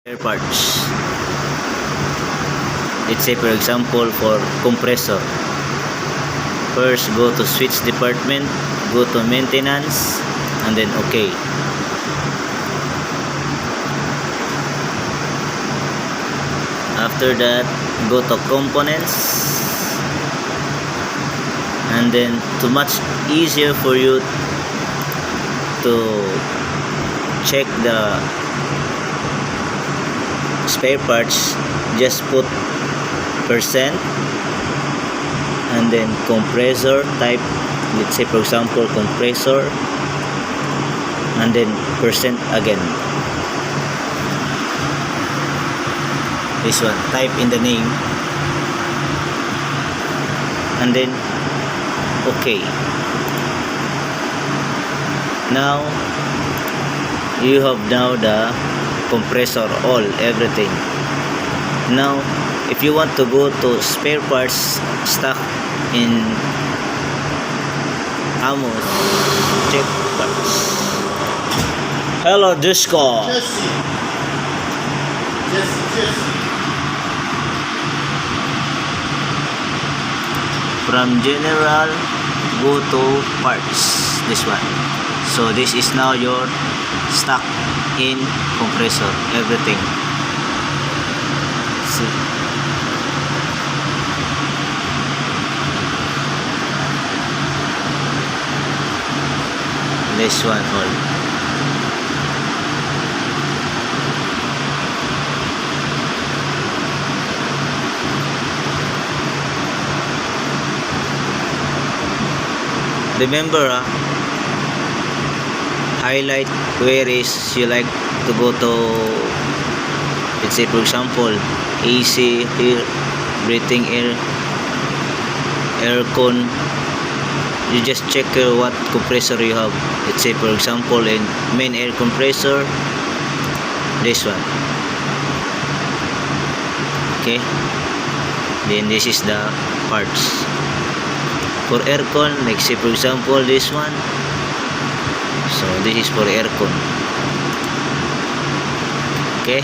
spare parts. Let's say for example for compressor. First go to switch department, go to maintenance, and then okay. After that, go to components, and then to much easier for you to check the spare parts, just put percent and then compressor type, let's say for example compressor, and then percent again. This one, type in the name and then okay. Now you have now the compressor, all everything. Now if you want to go to spare parts stock in Amos, check parts. Hello Dusko. Jesse. From general go to parts, this one. So this is now your stock in compressor, everything. See. This one all. Remember, highlight where is you like to go to. Let's say for example AC here, breathing air, aircon. You just check what compressor you have. Let's say for example in main air compressor, this one. Okay, then this is the parts. For aircon, like say for example this one, so this is for aircon. Okay.